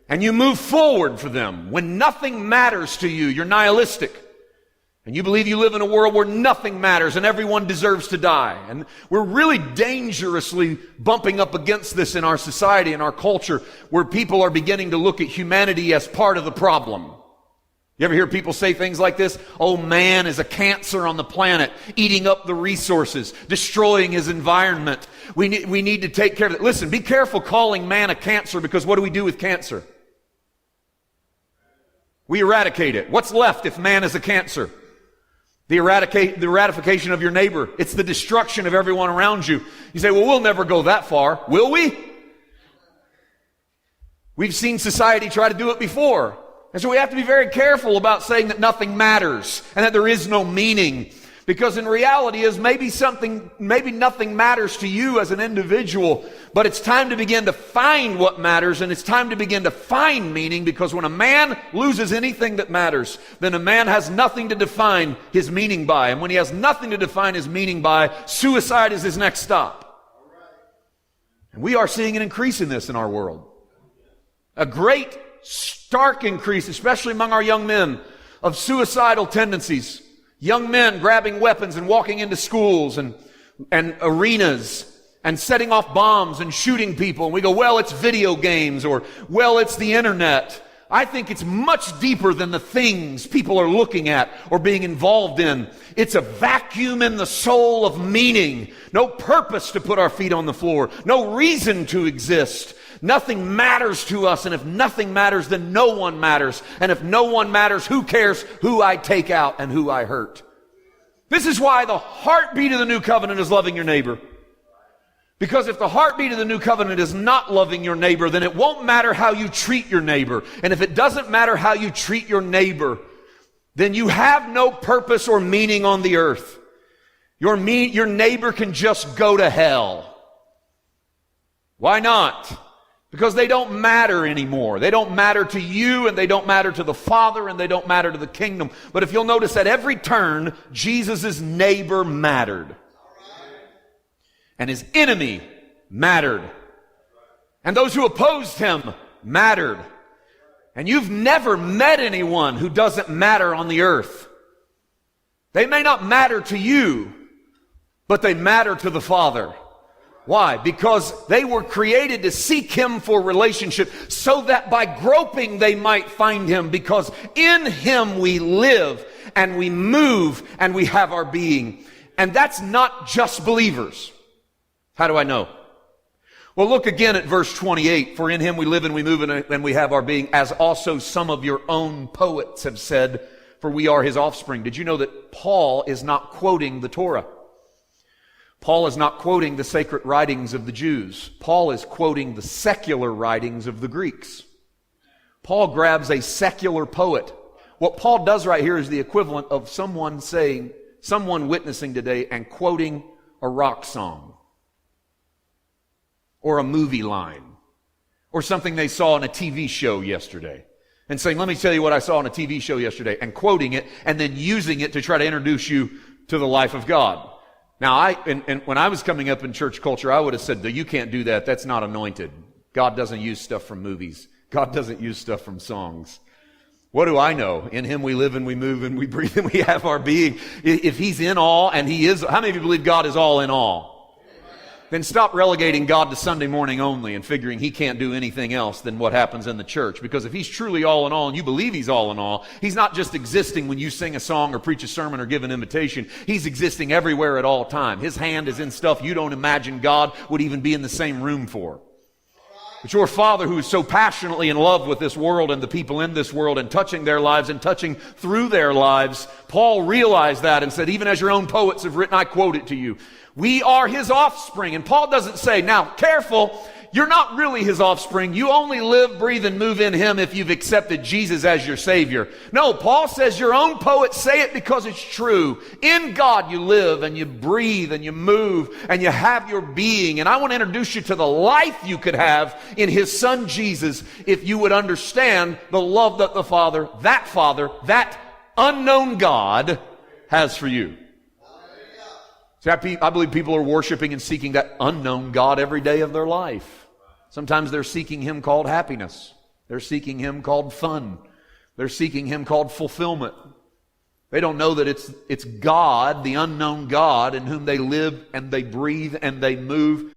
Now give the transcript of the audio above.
and you move forward for them. When nothing matters to you, you're nihilistic. And you believe you live in a world where nothing matters and everyone deserves to die. And we're really dangerously bumping up against this in our society and our culture, where people are beginning to look at humanity as part of the problem. You ever hear people say things like this? Oh, man is a cancer on the planet, eating up the resources, destroying his environment. We need to take care of it. Listen, be careful calling man a cancer, because what do we do with cancer? We eradicate it. What's left if man is a cancer? The eradication of your neighbor. It's the destruction of everyone around you. You say, well, we'll never go that far. Will we? We've seen society try to do it before. And so we have to be very careful about saying that nothing matters and that there is no meaning. Because in reality is maybe nothing matters to you as an individual, but it's time to begin to find what matters, and it's time to begin to find meaning, because when a man loses anything that matters, then a man has nothing to define his meaning by. And when he has nothing to define his meaning by, suicide is his next stop. And we are seeing an increase in this in our world. A great stark increase, especially among our young men, of suicidal tendencies. Young men grabbing weapons and walking into schools and arenas and setting off bombs and shooting people. And we go, well, it's video games, or, well, it's the internet. I think it's much deeper than the things people are looking at or being involved in. It's a vacuum in the soul of meaning. No purpose to put our feet on the floor. No reason to exist. Nothing matters to us, and if nothing matters, then no one matters. And if no one matters, who cares who I take out and who I hurt? This is why the heartbeat of the new covenant is loving your neighbor. Because if the heartbeat of the new covenant is not loving your neighbor, then it won't matter how you treat your neighbor. And if it doesn't matter how you treat your neighbor, then you have no purpose or meaning on the earth. Your neighbor can just go to hell. Why not? Because they don't matter anymore. They don't matter to you, and they don't matter to the Father, and they don't matter to the kingdom. But if you'll notice, at every turn, Jesus' neighbor mattered. And his enemy mattered. And those who opposed him mattered. And you've never met anyone who doesn't matter on the earth. They may not matter to you, but they matter to the Father. Why? Because they were created to seek him for relationship, so that by groping they might find him, because in him we live and we move and we have our being. And that's not just believers. How do I know? Well, look again at verse 28. For in him we live and we move and we have our being, as also some of your own poets have said, for we are his offspring. Did you know that Paul is not quoting the Torah? Paul is not quoting the sacred writings of the Jews. Paul is quoting the secular writings of the Greeks. Paul grabs a secular poet. What Paul does right here is the equivalent of someone witnessing today and quoting a rock song, or a movie line, or something they saw on a TV show yesterday, and saying, let me tell you what I saw on a TV show yesterday, and quoting it, and then using it to try to introduce you to the life of God. Now, when I was coming up in church culture, I would have said, you can't do that. That's not anointed. God doesn't use stuff from movies. God doesn't use stuff from songs. What do I know? In him we live and we move and we breathe and we have our being. If he's in all, and he is, how many of you believe God is all in all? Then stop relegating God to Sunday morning only and figuring he can't do anything else than what happens in the church. Because if he's truly all in all, and you believe he's all in all, he's not just existing when you sing a song or preach a sermon or give an invitation. He's existing everywhere at all time. His hand is in stuff you don't imagine God would even be in the same room for. But your Father, who is so passionately in love with this world and the people in this world and touching their lives and touching through their lives, Paul realized that and said, even as your own poets have written, I quote it to you. We are his offspring. And Paul doesn't say, now, careful, you're not really his offspring. You only live, breathe, and move in him if you've accepted Jesus as your Savior. No, Paul says your own poets say it because it's true. In God you live and you breathe and you move and you have your being. And I want to introduce you to the life you could have in his Son Jesus if you would understand the love that the Father, that unknown God has for you. I believe people are worshiping and seeking that unknown God every day of their life. Sometimes they're seeking him called happiness. They're seeking Him called fun. They're seeking Him called fulfillment. They don't know that it's God, the unknown God, in whom they live and they breathe and they move